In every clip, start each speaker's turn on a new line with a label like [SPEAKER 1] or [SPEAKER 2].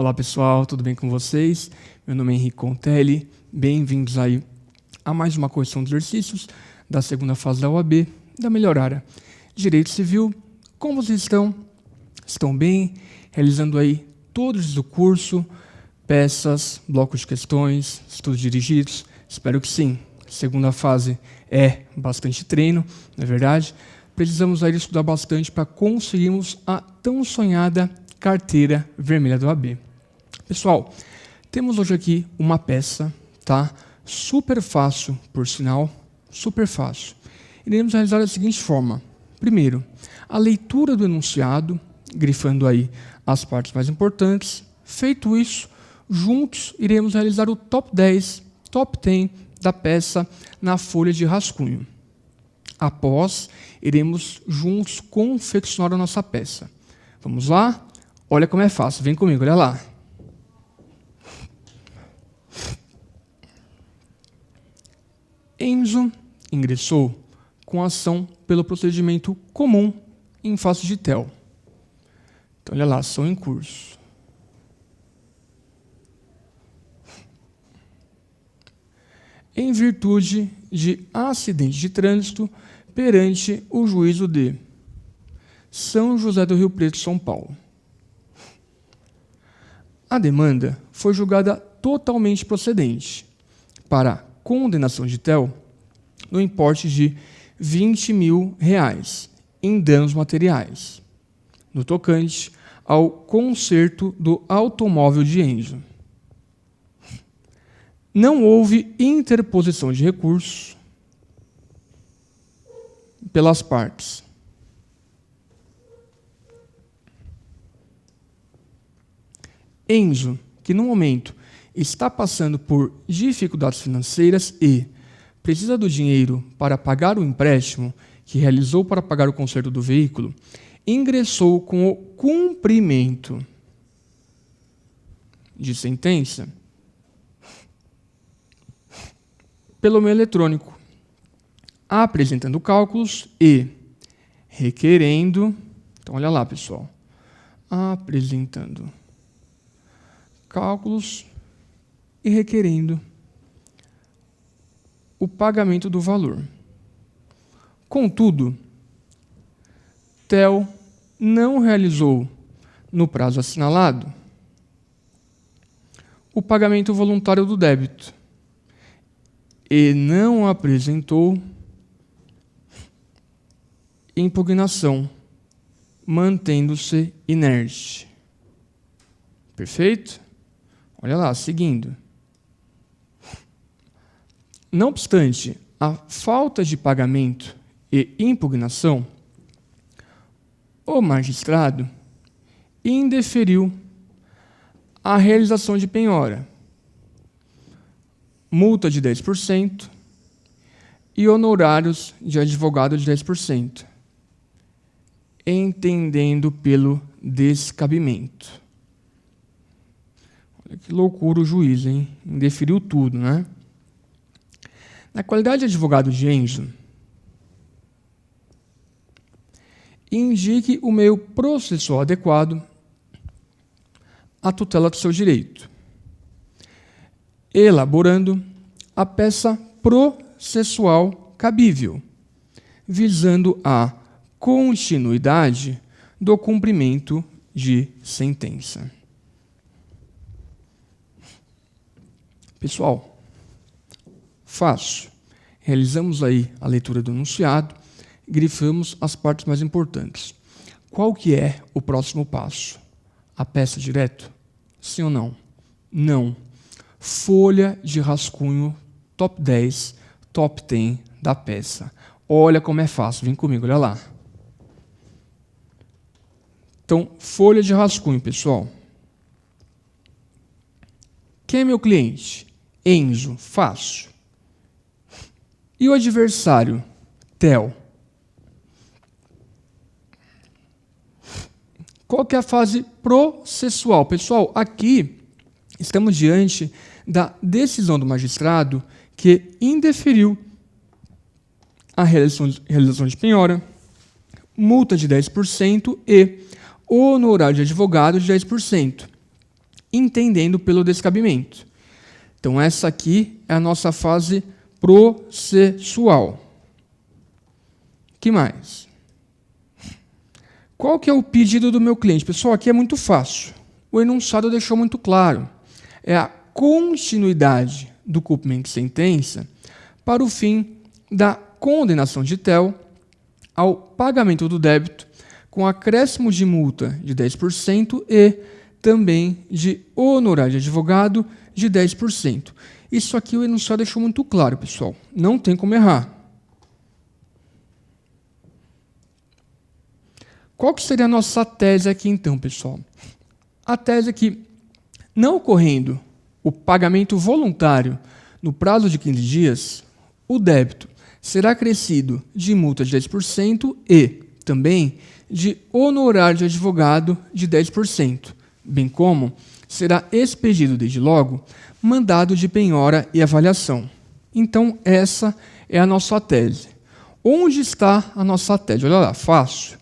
[SPEAKER 1] Olá pessoal, tudo bem com vocês? Meu nome é Henrique Contelli, bem-vindos aí a mais uma correção de exercícios da segunda fase da OAB, da melhor área Direito Civil. Como vocês estão? Estão bem? Realizando aí todos o curso, peças, blocos de questões, estudos dirigidos? Espero que sim. Segunda fase é bastante treino, não é verdade? Precisamos aí estudar bastante para conseguirmos a tão sonhada carteira vermelha do OAB. Pessoal, temos hoje aqui uma peça, tá? Super fácil, por sinal, super fácil. Iremos realizar da seguinte forma. Primeiro, a leitura do enunciado, grifando aí as partes mais importantes. Feito isso, juntos iremos realizar o top 10, top 10 da peça na folha de rascunho. Após, iremos juntos confeccionar a nossa peça. Vamos lá? Olha como é fácil, vem comigo, olha lá. Enzo ingressou com ação pelo procedimento comum em face de TEL. Então, olha lá, ação em curso. Em virtude de acidente de trânsito perante o juízo de São José do Rio Preto, São Paulo. A demanda foi julgada totalmente procedente para condenação de TEL no importe de R$20 mil em danos materiais, no tocante ao conserto do automóvel de Enzo. Não houve interposição de recurso pelas partes. Enzo, que no momento está passando por dificuldades financeiras e precisa do dinheiro para pagar o empréstimo que realizou para pagar o conserto do veículo, ingressou com o cumprimento de sentença pelo meio eletrônico, apresentando cálculos e requerendo, então olha lá pessoal, apresentando cálculos e requerendo o pagamento do valor. Contudo, TEL não realizou, no prazo assinalado, o pagamento voluntário do débito e não apresentou impugnação, mantendo-se inerte. Perfeito? Olha lá, seguindo. Não obstante a falta de pagamento e impugnação, o magistrado indeferiu a realização de penhora, multa de 10% e honorários de advogado de 10%, entendendo pelo descabimento. Olha que loucura o juiz, hein? Indeferiu tudo, né? Na qualidade de advogado de Enzo, indique o meio processual adequado à tutela do seu direito, elaborando a peça processual cabível, visando a continuidade do cumprimento de sentença. Pessoal, fácil. Realizamos aí a leitura do enunciado, grifamos as partes mais importantes. Qual que é o próximo passo? A peça direto? Sim ou não? Não. Folha de rascunho, top 10, top 10 da peça. Olha como é fácil, vem comigo, olha lá. Então, folha de rascunho, pessoal. Quem é meu cliente? Enzo, fácil. E o adversário? TEL. Qual que é a fase processual? Pessoal, aqui estamos diante da decisão do magistrado que indeferiu a realização de penhora, multa de 10% e honorário de advogado de 10%, entendendo pelo descabimento. Então, essa aqui é a nossa fase processual. O que mais? Qual que é o pedido do meu cliente? Pessoal, aqui é muito fácil. O enunciado deixou muito claro. É a continuidade do cumprimento de sentença para o fim da condenação de TEL ao pagamento do débito com acréscimo de multa de 10% e também de honorário de advogado de 10%. Isso aqui o enunciado deixou muito claro, pessoal. Não tem como errar. Qual que seria a nossa tese aqui, então, pessoal? A tese é que, não ocorrendo o pagamento voluntário no prazo de 15 dias, o débito será acrescido de multa de 10% e também de honorário de advogado de 10%, bem como será expedido desde logo mandado de penhora e avaliação. Então, essa é a nossa tese. Onde está a nossa tese? Olha lá, fácil.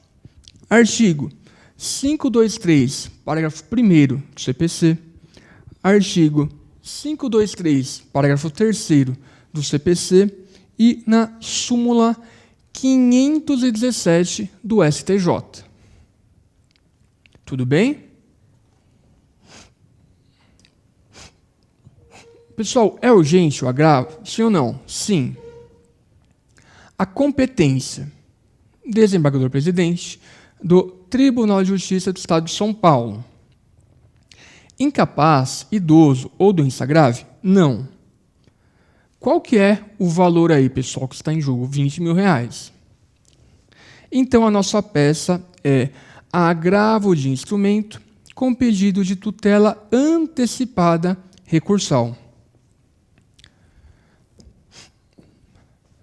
[SPEAKER 1] Artigo 523, parágrafo 1º do CPC. Artigo 523, parágrafo 3º do CPC. E na súmula 517 do STJ. Tudo bem? Pessoal, é urgente o agravo? Sim ou não? Sim. A competência desembargador-presidente do Tribunal de Justiça do Estado de São Paulo. Incapaz, idoso ou doença grave? Não. Qual que é o valor aí, pessoal, que está em jogo? R$20 mil. Então, a nossa peça é agravo de instrumento com pedido de tutela antecipada recursal.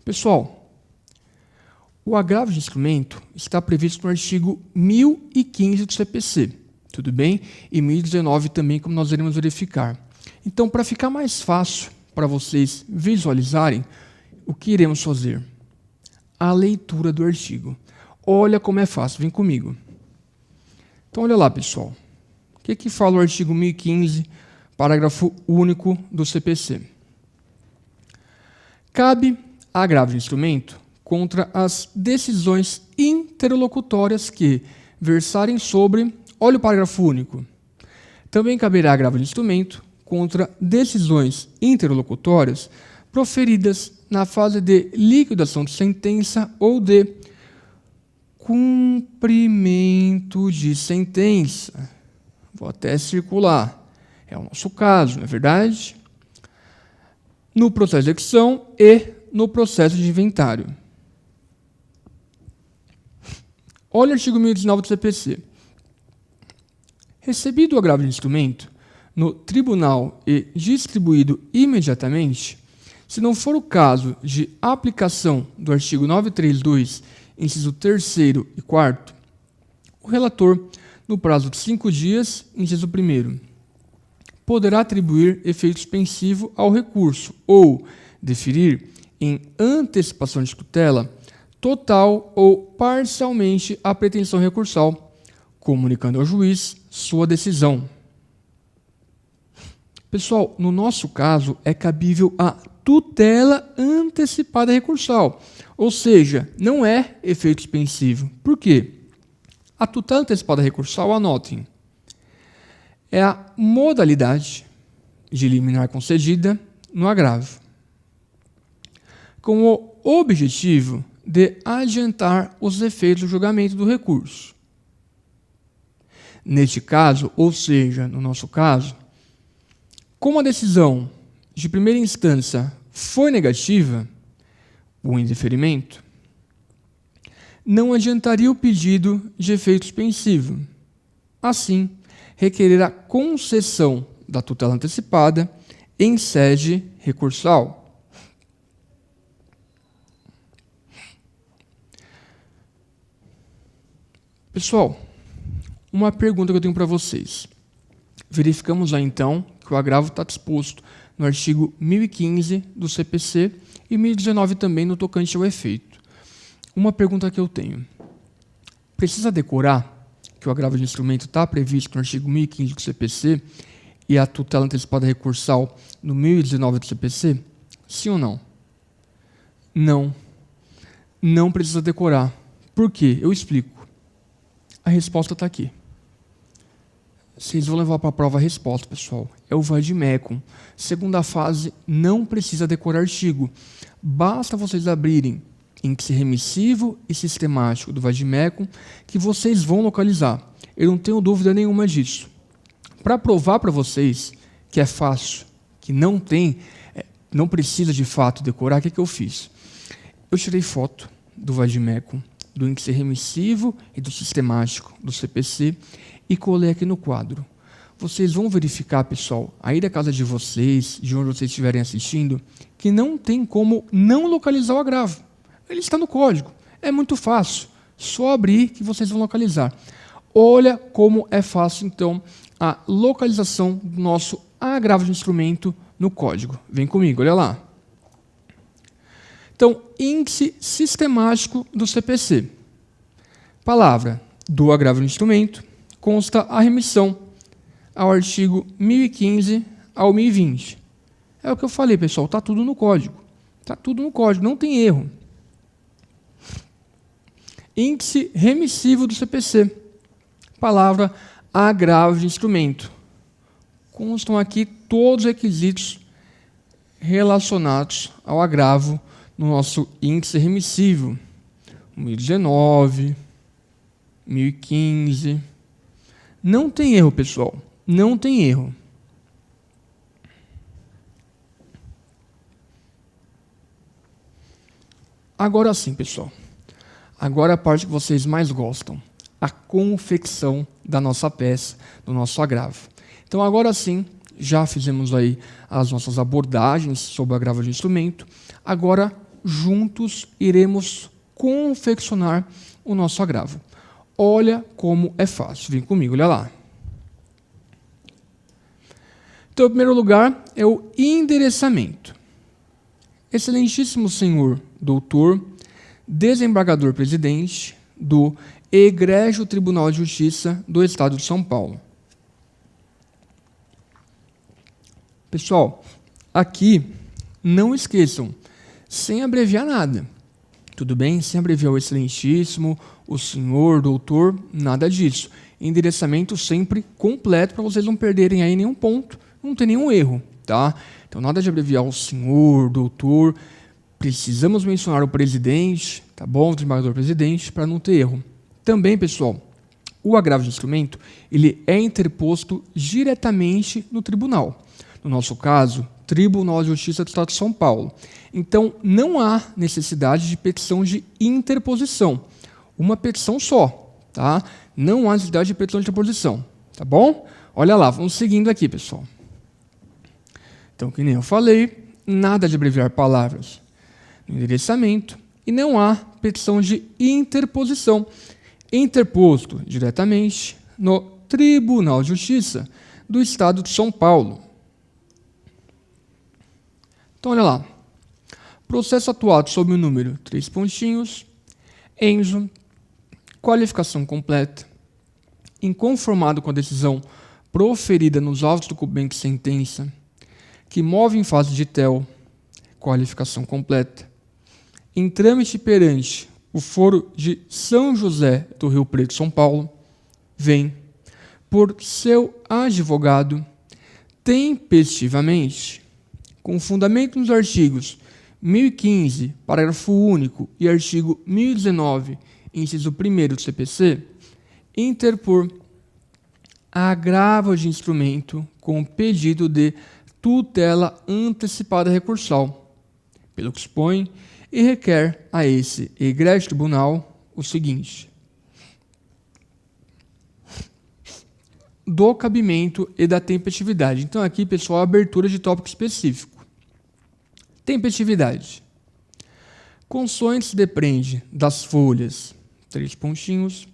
[SPEAKER 1] Pessoal, o agravo de instrumento está previsto no artigo 1015 do CPC, tudo bem? E 1019 também, como nós iremos verificar. Então, para ficar mais fácil para vocês visualizarem, o que iremos fazer? A leitura do artigo. Olha como é fácil, vem comigo. Então, olha lá, pessoal. O que fala o artigo 1015, parágrafo único do CPC? Cabe agravo de instrumento contra as decisões interlocutórias que versarem sobre... Olha o parágrafo único. Também caberá agravo de instrumento contra decisões interlocutórias proferidas na fase de liquidação de sentença ou de cumprimento de sentença. Vou até circular. É o nosso caso, não é verdade? No processo de execução e no processo de inventário. Olha o artigo 1019 do CPC. Recebido o agravo de instrumento no tribunal e distribuído imediatamente, se não for o caso de aplicação do artigo 932, inciso 3º e 4º, o relator, no prazo de 5 dias, inciso 1º, poderá atribuir efeito suspensivo ao recurso ou deferir, em antecipação de tutela, total ou parcialmente a pretensão recursal, comunicando ao juiz sua decisão. Pessoal, no nosso caso, é cabível a tutela antecipada recursal, ou seja, não é efeito suspensivo. Por quê? A tutela antecipada recursal, anotem, é a modalidade de liminar concedida no agravo, com o objetivo de adiantar os efeitos do julgamento do recurso. Neste caso, ou seja, no nosso caso, como a decisão de primeira instância foi negativa, o indeferimento, não adiantaria o pedido de efeito suspensivo. Assim, requerer a concessão da tutela antecipada em sede recursal. Pessoal, uma pergunta que eu tenho para vocês. Verificamos lá, então, que o agravo está disposto no artigo 1015 do CPC e 1019 também no tocante ao efeito. Uma pergunta que eu tenho. Precisa decorar que o agravo de instrumento está previsto no artigo 1015 do CPC e a tutela antecipada recursal no 1019 do CPC? Sim ou não? Não. Não precisa decorar. Por quê? Eu explico. A resposta está aqui. Vocês vão levar para a prova a resposta, pessoal. É o vade-mecum. Segunda fase, não precisa decorar artigo. Basta vocês abrirem índice remissivo e sistemático do vade-mecum que vocês vão localizar. Eu não tenho dúvida nenhuma disso. Para provar para vocês que é fácil, que não precisa de fato decorar, o que eu fiz? Eu tirei foto do vade-mecum, do índice remissivo e do sistemático do CPC e colei aqui no quadro. Vocês vão verificar, pessoal, aí da casa de vocês, de onde vocês estiverem assistindo, que não tem como não localizar o agravo. Ele está no código. É muito fácil. Só abrir que vocês vão localizar. Olha como é fácil, então, a localização do nosso agravo de instrumento no código. Vem comigo, olha lá. Então, índice sistemático do CPC. Palavra do agravo de instrumento consta a remissão ao artigo 1015 ao 1020. É o que eu falei, pessoal, está tudo no código. Está tudo no código, não tem erro. Índice remissivo do CPC. Palavra agravo de instrumento. Constam aqui todos os requisitos relacionados ao agravo no nosso índice remissivo. 1019, 1015. Não tem erro, pessoal. Não tem erro. Agora sim, pessoal. Agora a parte que vocês mais gostam. A confecção da nossa peça, do nosso agravo. Então, agora sim, já fizemos aí as nossas abordagens sobre o agravo de instrumento. Agora, juntos, iremos confeccionar o nosso agravo. Olha como é fácil. Vem comigo, olha lá. Então, em primeiro lugar, é o endereçamento. Excelentíssimo senhor doutor, desembargador-presidente do Egrégio Tribunal de Justiça do Estado de São Paulo. Pessoal, aqui, não esqueçam, sem abreviar nada. Tudo bem? Sem abreviar o excelentíssimo, o senhor, doutor, nada disso. Endereçamento sempre completo para vocês não perderem aí nenhum ponto, não ter nenhum erro, tá? Então, nada de abreviar o senhor, doutor. Precisamos mencionar o presidente, tá bom? O desembargador-presidente, para não ter erro. Também, pessoal, o agravo de instrumento, ele é interposto diretamente no tribunal. No nosso caso, Tribunal de Justiça do Estado de São Paulo. Então, não há necessidade de petição de interposição. Uma petição só, tá? Não há necessidade de petição de interposição, tá bom? Olha lá, vamos seguindo aqui, pessoal. Então, que nem eu falei, nada de abreviar palavras no endereçamento e não há petição de interposição. Interposto diretamente no Tribunal de Justiça do Estado de São Paulo. Então, olha lá. Processo atuado sob o número 3 pontinhos, Enzo, qualificação completa, inconformado com a decisão proferida nos autos do cumprimento de sentença, que move em fase de TEL, qualificação completa, em trâmite perante o Foro de São José do Rio Preto, São Paulo, vem, por seu advogado, tempestivamente, com fundamento nos artigos 1015, parágrafo único, e artigo 1019, inciso 1º do CPC, interpor agravo de instrumento com pedido de tutela antecipada recursal, pelo que expõe, e requer a esse egrégio tribunal o seguinte: do cabimento e da tempestividade. Então, aqui, pessoal, a abertura de tópico específico. Tempestividade. Consoante se depreende das folhas, 3 pontinhos,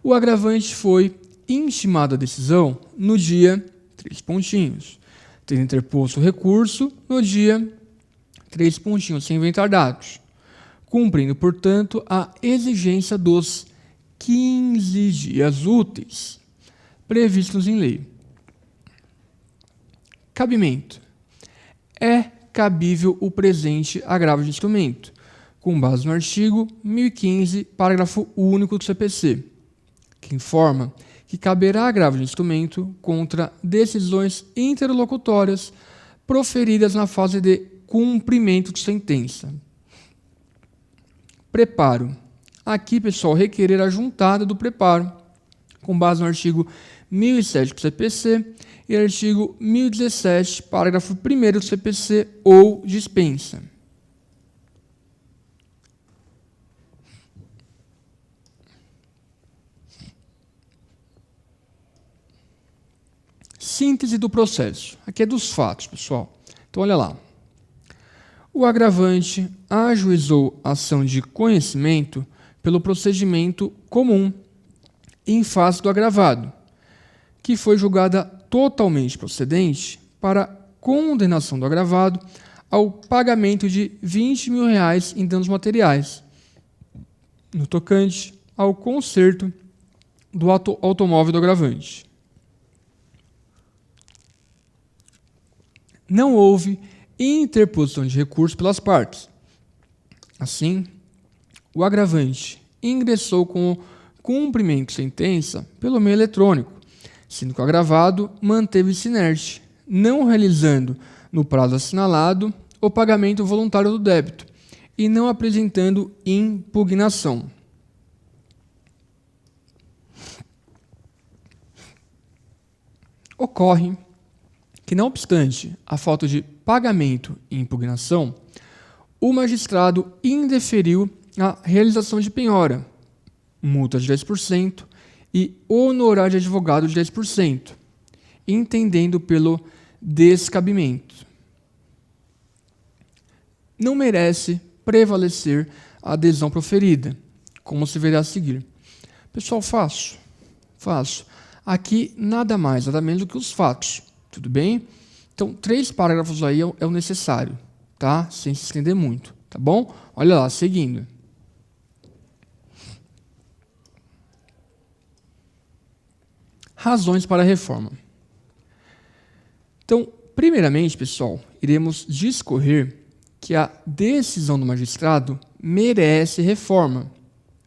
[SPEAKER 1] o agravante foi intimado à decisão no dia, 3 pontinhos, tendo interposto o recurso no dia, 3 pontinhos, sem inventar dados, cumprindo, portanto, a exigência dos 15 dias úteis previstos em lei. Cabimento. É cabível o presente agravo de instrumento, com base no artigo 1015, parágrafo único do CPC, que informa que caberá agravo de instrumento contra decisões interlocutórias proferidas na fase de cumprimento de sentença. Preparo. Aqui, pessoal, requerer a juntada do preparo, com base no artigo 1007 do CPC e artigo 1017, parágrafo 1º do CPC, ou dispensa. Síntese do processo. Aqui é dos fatos, pessoal. Então, olha lá. O agravante ajuizou ação de conhecimento pelo procedimento comum em face do agravado, que foi julgada totalmente procedente para condenação do agravado ao pagamento de R$20 mil em danos materiais, no tocante ao conserto do automóvel do agravante. Não houve interposição de recurso pelas partes. Assim, o agravante ingressou com o cumprimento de sentença pelo meio eletrônico, sendo que o agravado manteve-se inerte, não realizando, no prazo assinalado, o pagamento voluntário do débito e não apresentando impugnação. Ocorre que, não obstante a falta de pagamento e impugnação, o magistrado indeferiu a realização de penhora, multa de 10% e honorário de advogado de 10%, entendendo pelo descabimento. Não merece prevalecer a adesão proferida, como se verá a seguir. Pessoal, faço. Aqui nada mais, nada menos do que os fatos. Tudo bem? Então, 3 parágrafos aí é o necessário, tá? Sem se estender muito, tá bom? Olha lá, seguindo. Razões para a reforma. Então, primeiramente, pessoal, iremos discorrer que a decisão do magistrado merece reforma,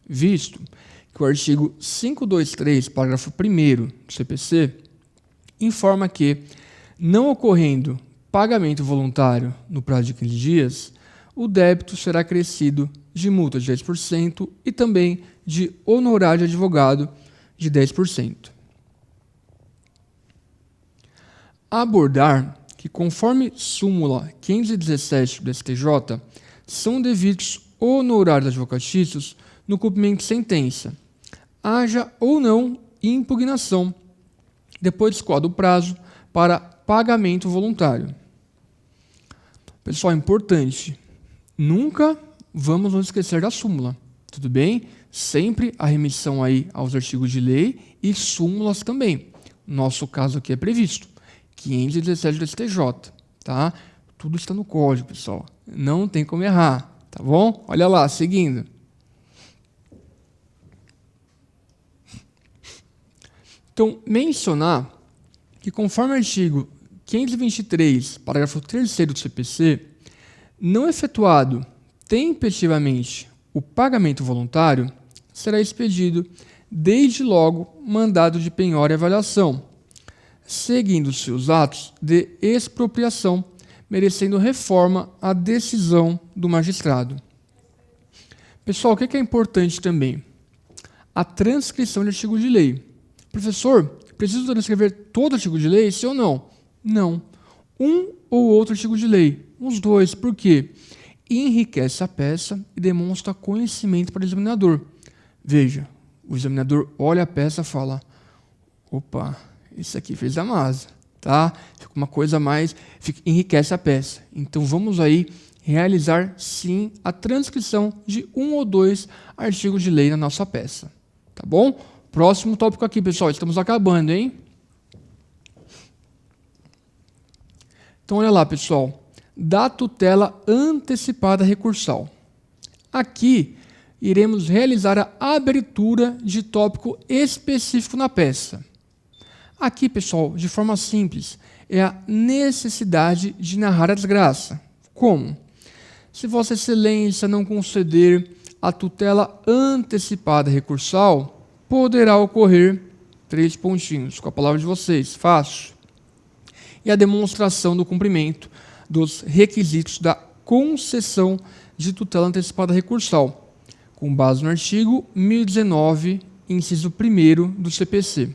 [SPEAKER 1] visto que o artigo 523, parágrafo 1º do CPC, informa que, não ocorrendo pagamento voluntário no prazo de 15 dias, o débito será acrescido de multa de 10% e também de honorário de advogado de 10%. Abordar que, conforme súmula 517 do STJ, são devidos honorários advocatícios no cumprimento de sentença, haja ou não impugnação, depois de escoado o prazo para pagamento voluntário. Pessoal, é importante, nunca vamos nos esquecer da súmula, tudo bem? Sempre a remissão aí aos artigos de lei e súmulas também. Nosso caso aqui é previsto, 517 do STJ, tá? Tudo está no código, pessoal. Não tem como errar, tá bom? Olha lá, seguindo. Então, mencionar que, conforme o artigo 523, parágrafo 3º do CPC, não efetuado tempestivamente o pagamento voluntário, será expedido, desde logo, mandado de penhora e avaliação, seguindo-se os atos de expropriação, merecendo reforma a decisão do magistrado. Pessoal, o que é importante também? A transcrição de artigo de lei. Professor, preciso transcrever todo artigo de lei, sim ou não? Não. Um ou outro artigo de lei. Os dois. Por quê? Enriquece a peça e demonstra conhecimento para o examinador. Veja, o examinador olha a peça e fala: opa, isso aqui fez a masa, tá? Fica uma coisa mais, enriquece a peça. Então vamos aí realizar sim a transcrição de 1 ou 2 artigos de lei na nossa peça, tá bom? Próximo tópico aqui, pessoal, estamos acabando, hein? Então olha lá, pessoal, da tutela antecipada recursal. Aqui iremos realizar a abertura de tópico específico na peça. Aqui, pessoal, de forma simples, é a necessidade de narrar a desgraça. Como? Se Vossa Excelência não conceder a tutela antecipada recursal, poderá ocorrer 3 pontinhos, com a palavra de vocês, fácil. E a demonstração do cumprimento dos requisitos da concessão de tutela antecipada recursal, com base no artigo 1019, inciso 1º do CPC.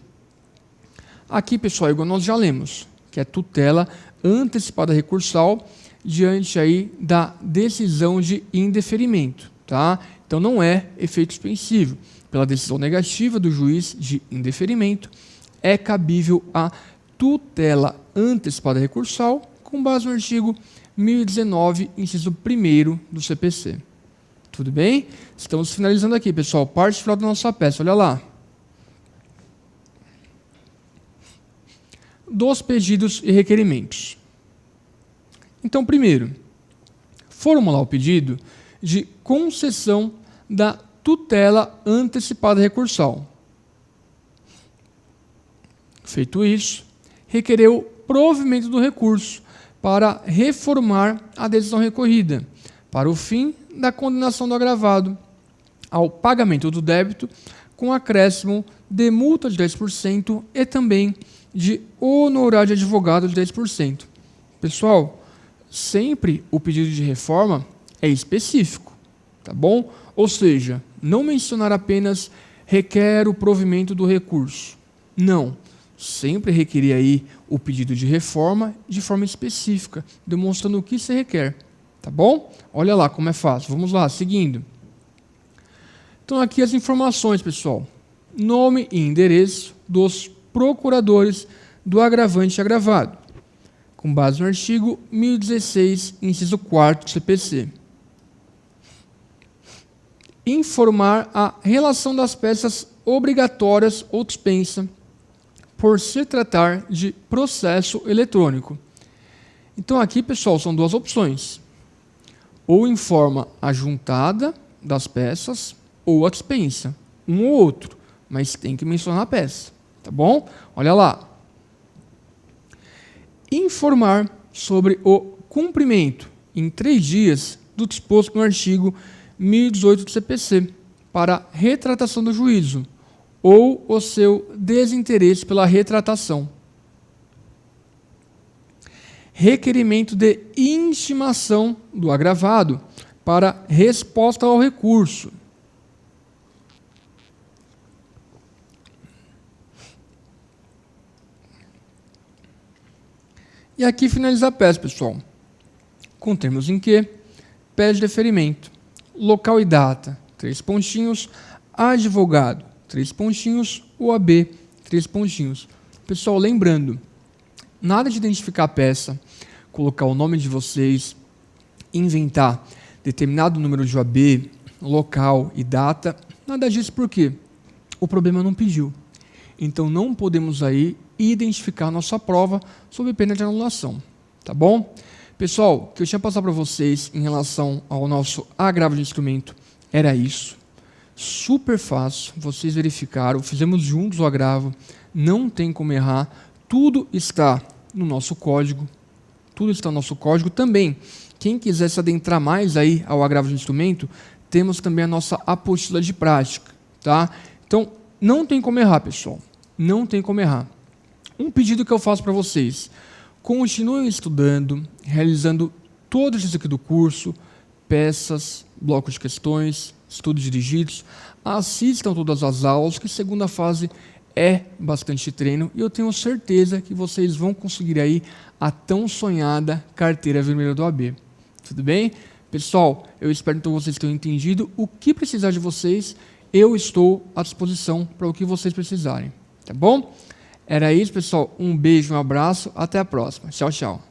[SPEAKER 1] Aqui, pessoal, igual nós já lemos, que é tutela antecipada recursal diante aí da decisão de indeferimento, tá? Então não é efeito suspensivo. Pela decisão negativa do juiz de indeferimento, é cabível a tutela antecipada recursal com base no artigo 1019, inciso 1º do CPC. Tudo bem? Estamos finalizando aqui, pessoal. Parte final da nossa peça, olha lá. Dos pedidos e requerimentos. Então, primeiro, formular o pedido de concessão da tutela antecipada recursal. Feito isso, requerer o provimento do recurso para reformar a decisão recorrida, para o fim da condenação do agravado ao pagamento do débito com acréscimo de multa de 10% e também de honorário de advogado de 10%. Pessoal, sempre o pedido de reforma é específico, tá bom? Ou seja, não mencionar apenas requer o provimento do recurso. Não, sempre requerer aí o pedido de reforma de forma específica, demonstrando o que se requer, tá bom? Olha lá como é fácil. Vamos lá, seguindo. Então aqui as informações, pessoal. Nome e endereço dos procuradores do agravante e agravado, com base no artigo 1016, inciso 4º do CPC. Informar a relação das peças obrigatórias ou dispensa, por se tratar de processo eletrônico. Então aqui, pessoal, são duas opções. Ou informa a juntada das peças ou a dispensa. Um ou outro, mas tem que mencionar a peça. Tá bom? Olha lá. Informar sobre o cumprimento em 3 dias do disposto no artigo 1018 do CPC para retratação do juízo ou o seu desinteresse pela retratação. Requerimento de intimação do agravado para resposta ao recurso. E aqui finaliza a peça, pessoal, com termos em que pede deferimento, local e data, 3 pontinhos, advogado, 3 pontinhos, OAB, 3 pontinhos. Pessoal, lembrando, nada de identificar a peça, colocar o nome de vocês, inventar determinado número de OAB, local e data, nada disso porque o problema não pediu. Então não podemos aí identificar a nossa prova sob pena de anulação, tá bom? Pessoal, o que eu tinha passado para vocês em relação ao nosso agravo de instrumento era isso. Super fácil, vocês verificaram, fizemos juntos o agravo, não tem como errar, tudo está no nosso código, também. Quem quiser se adentrar mais aí ao agravo de instrumento, temos também a nossa apostila de prática, tá? Então, não tem como errar, pessoal, não tem como errar. Um pedido que eu faço para vocês, continuem estudando, realizando todos isso aqui do curso, peças, blocos de questões, estudos dirigidos, assistam todas as aulas, que segunda fase é bastante treino, e eu tenho certeza que vocês vão conseguir aí a tão sonhada carteira vermelha do OAB. Tudo bem? Pessoal, eu espero então que vocês tenham entendido. O que precisar de vocês, eu estou à disposição para o que vocês precisarem. Tá bom? Era isso, pessoal. Um beijo, um abraço. Até a próxima. Tchau, tchau.